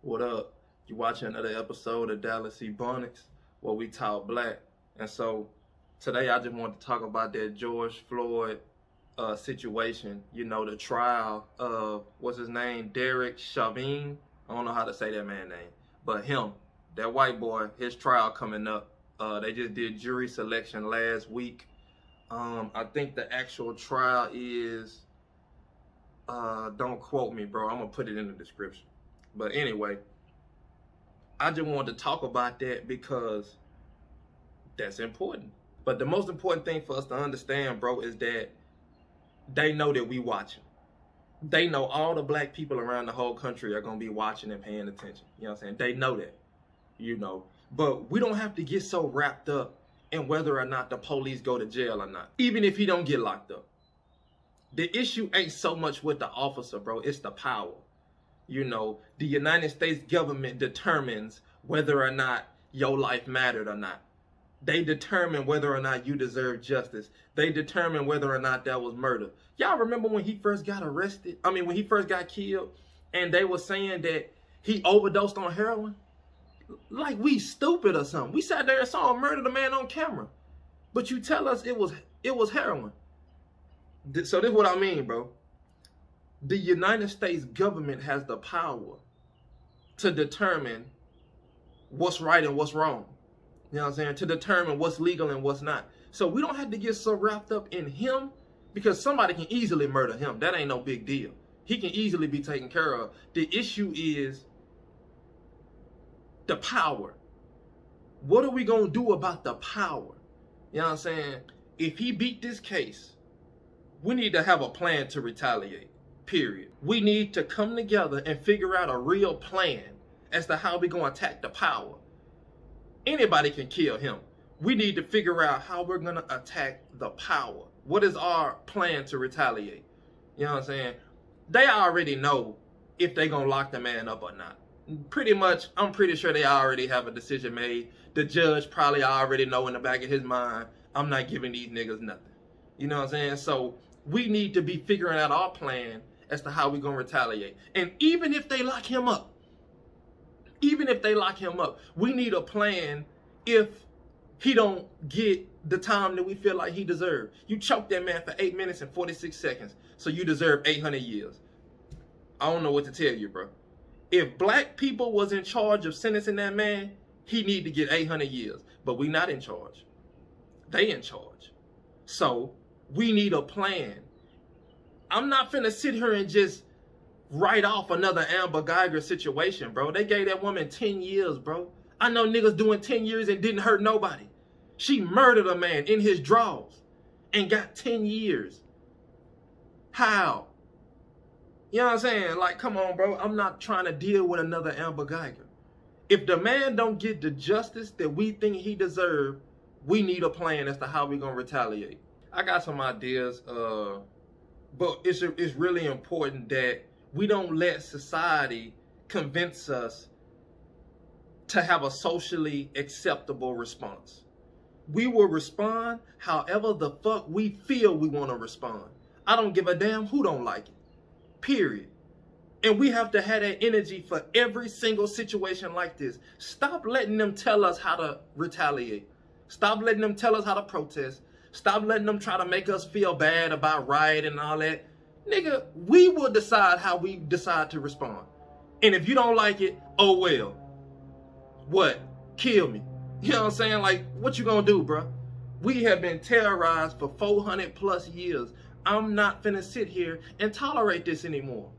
What up? You watching another episode of Dallas Ebonics where we talk black. And so today I just want to talk about that George Floyd situation. You know, the trial of, what's his name? Derek Chauvin. I don't know how to say that man's name. But him, that white boy, his trial coming up. They just did jury selection last week. I think the actual trial is, don't quote me, bro. I'm going to put it in the description. But anyway, I just wanted to talk about that because that's important. But the most important thing for us to understand, bro, is that they know that we watching. They know all the black people around the whole country are going to be watching and paying attention. You know what I'm saying? They know that, you know. But we don't have to get so wrapped up in whether or not the police go to jail or not, even if he don't get locked up. The issue ain't so much with the officer, bro. It's the power. You know, the United States government determines whether or not your life mattered or not. They determine whether or not you deserve justice. They determine whether or not that was murder. Y'all remember when he first got arrested? I mean, when he first got killed, and they were saying that he overdosed on heroin? Like we stupid or something. We sat there and saw him murder the man on camera. But you tell us it was heroin. So this is what I mean, bro. The United States government has the power to determine what's right and what's wrong. You know what I'm saying? To determine what's legal and what's not. So we don't have to get so wrapped up in him because somebody can easily murder him. That ain't no big deal. He can easily be taken care of. The issue is the power. What are we going to do about the power? You know what I'm saying? If he beat this case, we need to have a plan to retaliate. Period. We need to come together and figure out a real plan as to how we're going to attack the power. Anybody can kill him. We need to figure out how we're going to attack the power. What is our plan to retaliate? You know what I'm saying? They already know if they're going to lock the man up or not. Pretty much, I'm pretty sure they already have a decision made. The judge probably already know in the back of his mind, I'm not giving these niggas nothing. You know what I'm saying? So we need to be figuring out our plan as to how we're going to retaliate. And even if they lock him up, we need a plan if he don't get the time that we feel like he deserves. You choked that man for 8 minutes and 46 seconds, so you deserve 800 years. I don't know what to tell you, bro. If black people was in charge of sentencing that man, he need to get 800 years. But we not in charge. They in charge. So we need a plan. I'm not finna sit here and just write off another Amber Geiger situation, bro. They gave that woman 10 years, bro. I know niggas doing 10 years and didn't hurt nobody. She murdered a man in his drawers and got 10 years. How? You know what I'm saying? Like, come on, bro. I'm not trying to deal with another Amber Geiger. If the man don't get the justice that we think he deserves, we need a plan as to how we're going to retaliate. I got some ideas, but it's really important that we don't let society convince us to have a socially acceptable response. We will respond however the fuck we feel we want to respond. I don't give a damn who don't like it. Period. And we have to have that energy for every single situation like this. Stop letting them tell us how to retaliate. Stop letting them tell us how to protest. Stop letting them try to make us feel bad about rioting and all that. Nigga, we will decide how we decide to respond. And if you don't like it, oh well. What? Kill me. You know what I'm saying? Like, what you gonna do, bro? We have been terrorized for 400 plus years. I'm not finna sit here and tolerate this anymore.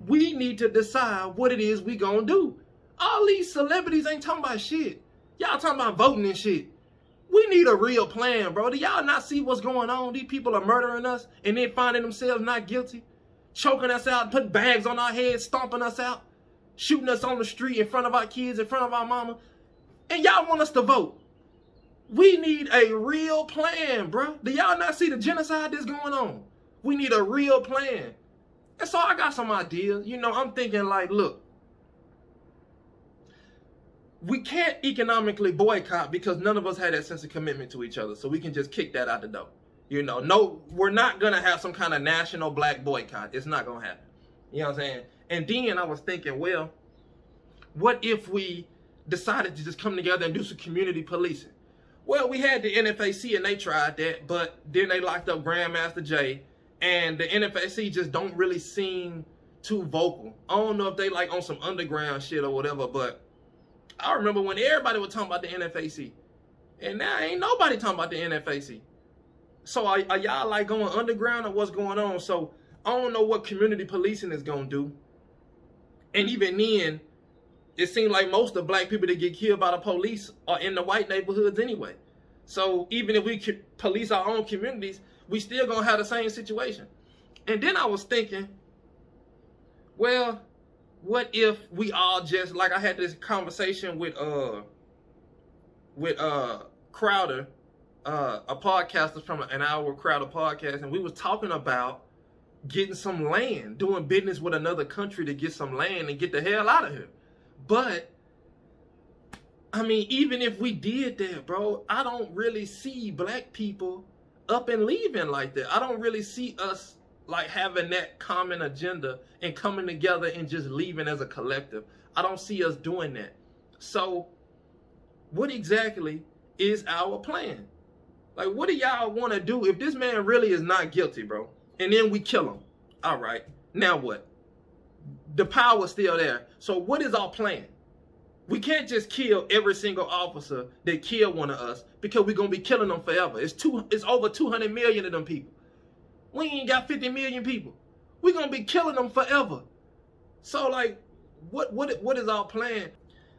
We need to decide what it is we gonna do. All these celebrities ain't talking about shit. Y'all talking about voting and shit. We need a real plan, bro. Do y'all not see what's going on? These people are murdering us and then finding themselves not guilty, choking us out, putting bags on our heads, stomping us out, shooting us on the street in front of our kids, in front of our mama. And y'all want us to vote. We need a real plan, bro. Do y'all not see the genocide that's going on? We need a real plan. And so I got some ideas. You know, I'm thinking like, look, we can't economically boycott because none of us had that sense of commitment to each other. So we can just kick that out the door. You know, no, we're not going to have some kind of national black boycott. It's not going to happen. You know what I'm saying? And then I was thinking, well, What if we decided to just come together and do some community policing? Well, we had the NFAC and they tried that, but then they locked up Grandmaster Jay, and the NFAC just don't really seem too vocal. I don't know if they like on some underground shit or whatever, but I remember when everybody was talking about the NFAC, and now ain't nobody talking about the NFAC. So are y'all like going underground or what's going on? So I don't know what community policing is gonna do. And even then, it seems like most of black people that get killed by the police are in the white neighborhoods anyway. So even if we could police our own communities, we still gonna have the same situation. And then I was thinking, well, what if we all just, like I had this conversation with Crowder, a podcaster from an Hour Crowder podcast, and we was talking about getting some land, doing business with another country to get some land and get the hell out of here. But I mean, even if we did that, bro, I don't really see black people up and leaving like that. I don't really see us like having that common agenda and coming together and just leaving as a collective. I don't see us doing that. So what exactly is our plan? Like, what do y'all want to do if this man really is not guilty, bro? And then we kill him. All right, now what? The power's still there. So what is our plan? We can't just kill every single officer that killed one of us, because we're going to be killing them forever. It's over 200 million of them people. We ain't got 50 million people. We're going to be killing them forever. So, like, what is our plan?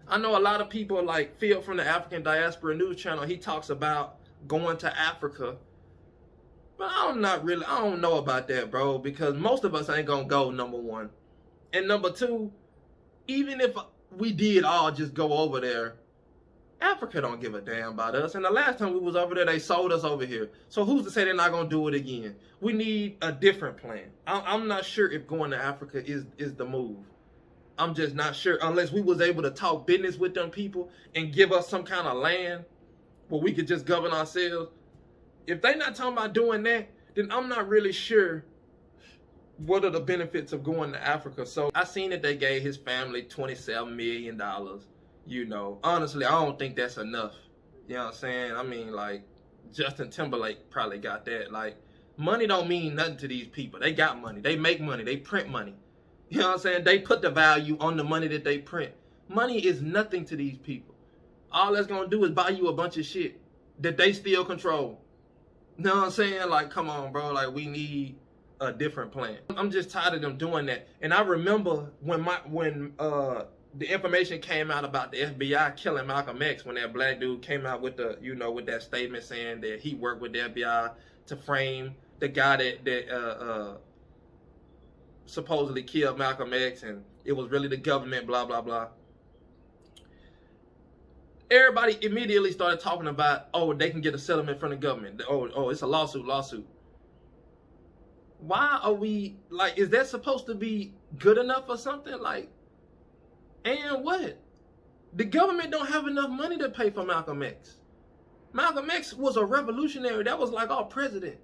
I know a lot of people, like Phil from the African Diaspora News Channel, he talks about going to Africa. But I don't know about that, bro, because most of us ain't going to go, number one. And number two, even if we did all just go over there, Africa don't give a damn about us. And the last time we was over there, they sold us over here. So who's to say they're not going to do it again? We need a different plan. I'm not sure if going to Africa is the move. I'm just not sure, unless we was able to talk business with them people and give us some kind of land where we could just govern ourselves. If they not talking about doing that, then I'm not really sure what are the benefits of going to Africa. So I seen that they gave his family $27 million. You know, honestly, I don't think that's enough. You know what I'm saying? I mean, like, Justin Timberlake probably got that. Like, money don't mean nothing to these people. They got money. They make money. They print money. You know what I'm saying? They put the value on the money that they print. Money is nothing to these people. All that's going to do is buy you a bunch of shit that they still control. You know what I'm saying? Like, come on, bro. Like, we need a different plan. I'm just tired of them doing that. And I remember when the information came out about the FBI killing Malcolm X, when that black dude came out with the, you know, with that statement saying that he worked with the FBI to frame the guy that supposedly killed Malcolm X, and it was really the government, blah, blah, blah. Everybody immediately started talking about, oh, they can get a settlement from the government. Oh, it's a lawsuit. Why are we, like, is that supposed to be good enough or something? Like, and what? The government don't have enough money to pay for Malcolm X. Malcolm X was a revolutionary. That was like our president.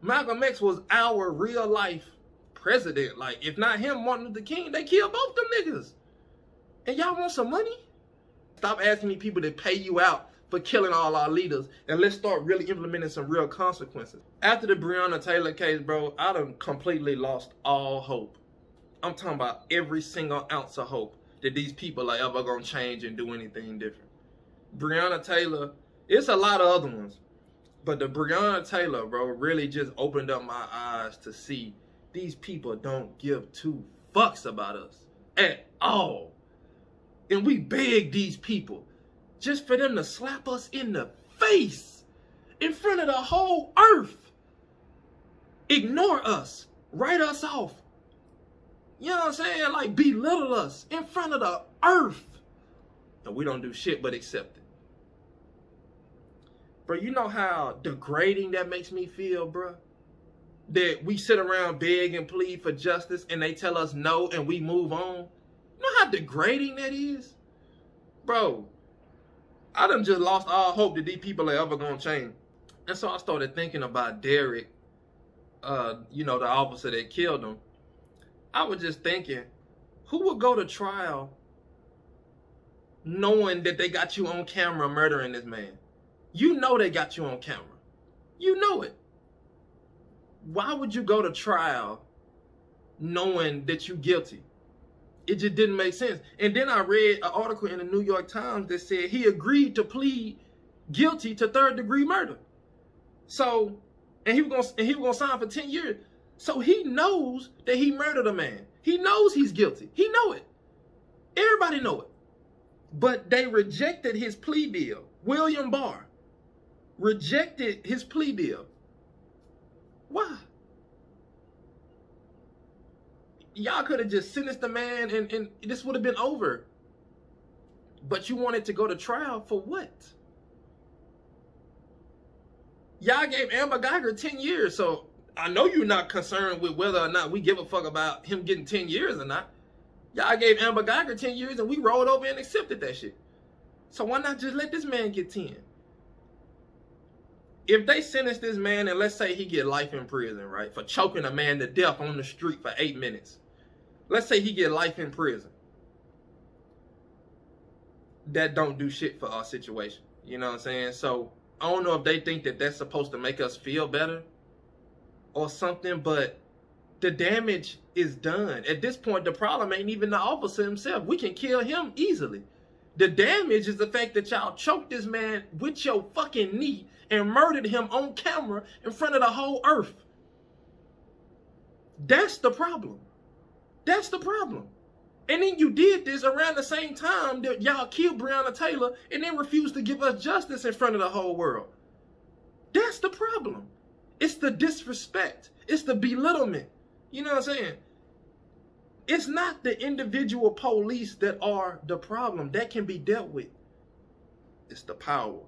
Malcolm X was our real life president. Like, if not him, Martin Luther King, they killed both them niggas. And y'all want some money? Stop asking me people to pay you out for killing all our leaders, and let's start really implementing some real consequences. After the Breonna Taylor case, bro, I done completely lost all hope. I'm talking about every single ounce of hope that these people are ever gonna change and do anything different. Breonna Taylor, it's a lot of other ones, but the Breonna Taylor, bro, really just opened up my eyes to see these people don't give two fucks about us at all. And we beg these people just for them to slap us in the face in front of the whole earth. Ignore us, write us off. You know what I'm saying? Like, belittle us in front of the earth. And we don't do shit but accept it. Bro, you know how degrading that makes me feel, bro? That we sit around beg and plead for justice and they tell us no and we move on. You know how degrading that is? Bro, I done just lost all hope that these people are ever gonna change. And so I started thinking about Derek, you know, the officer that killed him. I was just thinking, Who would go to trial knowing that they got you on camera murdering this man? You know they got you on camera. You know it. Why would you go to trial knowing that you're guilty? It just didn't make sense. And then I read an article in the New York Times that said he agreed to plead guilty to third-degree murder. So, and he was gonna sign for 10 years. So he knows that he murdered a man. He knows he's guilty. He know it. Everybody know it. But they rejected his plea deal. William Barr rejected his plea deal. Why? Y'all could have just sentenced the man and this would have been over. But you wanted to go to trial for what? Y'all gave Amber Geiger 10 years, so I know you're not concerned with whether or not we give a fuck about him getting 10 years or not. Y'all gave Amber Geiger 10 years and we rolled over and accepted that shit. So why not just let this man get 10? If they sentence this man and let's say he get life in prison, right? For choking a man to death on the street for 8 minutes. Let's say he get life in prison. That don't do shit for our situation. You know what I'm saying? So I don't know if they think that that's supposed to make us feel better or something, but the damage is done. At this point, the problem ain't even the officer himself. We can kill him easily. The damage is the fact that y'all choked this man with your fucking knee and murdered him on camera in front of the whole earth. That's the problem. That's the problem. And then you did this around the same time that y'all killed Breonna Taylor and then refused to give us justice in front of the whole world. That's the problem. It's the disrespect. It's the belittlement. You know what I'm saying? It's not the individual police that are the problem. That can be dealt with. It's the power.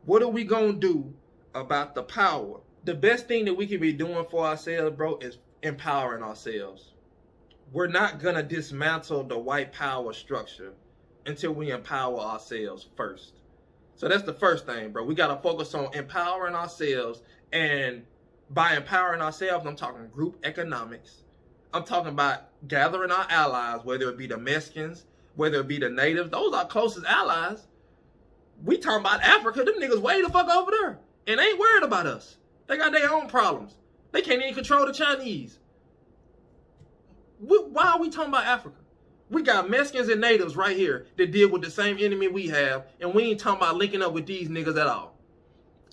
What are we going to do about the power? The best thing that we can be doing for ourselves, bro, is empowering ourselves. We're not going to dismantle the white power structure until we empower ourselves first. So that's the first thing, bro. We got to focus on empowering ourselves. And by empowering ourselves, I'm talking group economics. I'm talking about gathering our allies, whether it be the Mexicans, whether it be the natives. Those are our closest allies. We talking about Africa. Them niggas way the fuck over there. And they ain't worried about us. They got their own problems. They can't even control the Chinese. Why are we talking about Africa? We got Mexicans and natives right here that deal with the same enemy we have, and we ain't talking about linking up with these niggas at all.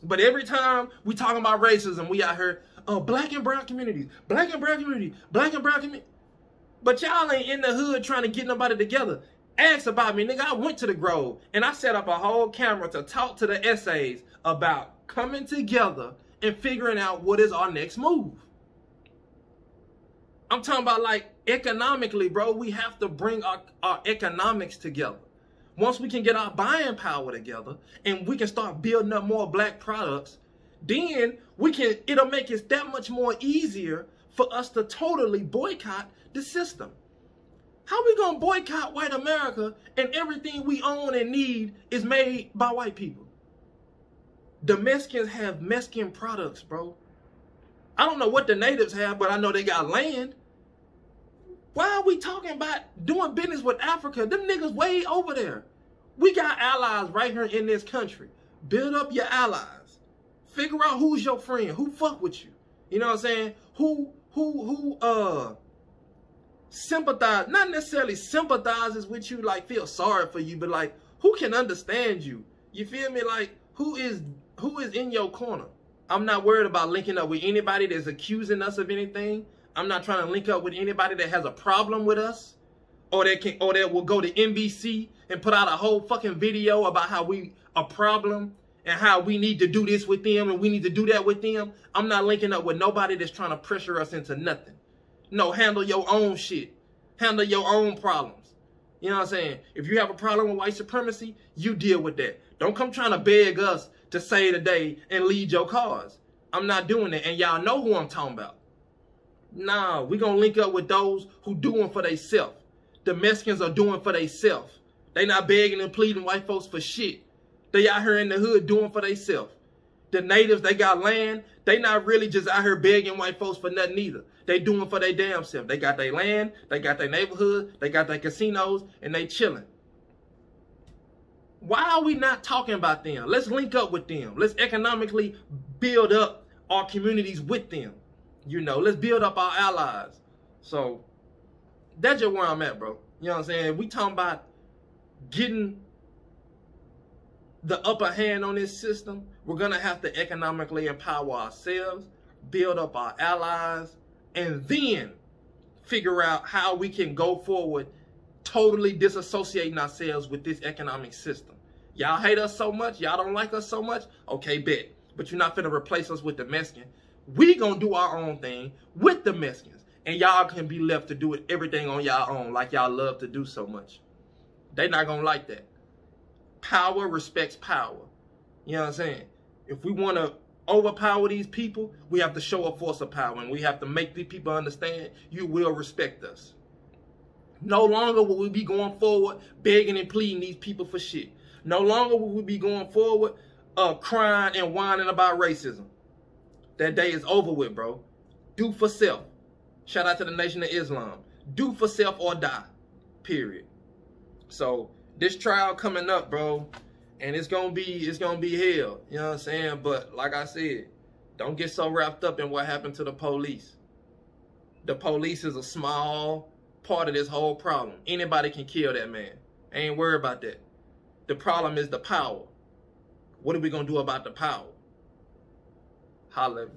But every time we talking about racism, we out here, black and brown communities, black and brown community, black and brown community. But y'all ain't in the hood trying to get nobody together. Ask about me, nigga. I went to the Grove, and I set up a whole camera to talk to the essays about coming together and figuring out what is our next move. I'm talking about, like, economically, bro. We have to bring our economics together. Once we can get our buying power together and we can start building up more black products, then it'll make it that much more easier for us to totally boycott the system. How we gonna boycott white America and everything we own and need is made by white people? The Mexicans have Mexican products, bro. I don't know what the natives have, but I know they got land. Why are we talking about doing business with Africa? Them niggas way over there. We got allies right here in this country. Build up your allies. Figure out who's your friend, who fuck with you. You know what I'm saying? Who sympathize, not necessarily sympathizes with you, like feel sorry for you, but like who can understand you? You feel me? Like who is in your corner? I'm not worried about linking up with anybody that's accusing us of anything. I'm not trying to link up with anybody that has a problem with us, or that will go to NBC and put out a whole fucking video about how we a problem and how we need to do this with them and we need to do that with them. I'm not linking up with nobody that's trying to pressure us into nothing. No, handle your own shit. Handle your own problems. You know what I'm saying? If you have a problem with white supremacy, you deal with that. Don't come trying to beg us to save the day and lead your cause. I'm not doing that, and y'all know who I'm talking about. Nah, we gonna link up with those who doing for theyself. The Mexicans are doing for theyself. They not begging and pleading white folks for shit. They out here in the hood doing for theyself. The natives, they got land. They not really just out here begging white folks for nothing either. They doing for their damn self. They got their land, they got their neighborhood, they got their casinos, and they chilling. Why are we not talking about them? Let's link up with them. Let's economically build up our communities with them. You know, let's build up our allies. So that's just where I'm at, bro. You know what I'm saying? We talking about getting the upper hand on this system. We're going to have to economically empower ourselves, build up our allies, and then figure out how we can go forward totally disassociating ourselves with this economic system. Y'all hate us so much, y'all don't like us so much, okay, bet. But you're not finna replace us with the Mexicans. We gonna do our own thing with the Mexicans. And y'all can be left to do it everything on y'all own like y'all love to do so much. They not gonna like that. Power respects power. You know what I'm saying? If we wanna overpower these people, we have to show a force of power. And we have to make these people understand you will respect us. No longer will we be going forward begging and pleading these people for shit. No longer will we be going forward crying and whining about racism. That day is over with, bro. Do for self. Shout out to the Nation of Islam. Do for self or die. Period. So this trial coming up, bro, and it's gonna be hell. You know what I'm saying? But like I said, don't get so wrapped up in what happened to the police. The police is a small part of this whole problem. Anybody can kill that man. I ain't worried about that. The problem is the power. What are we gonna do about the power? Holla.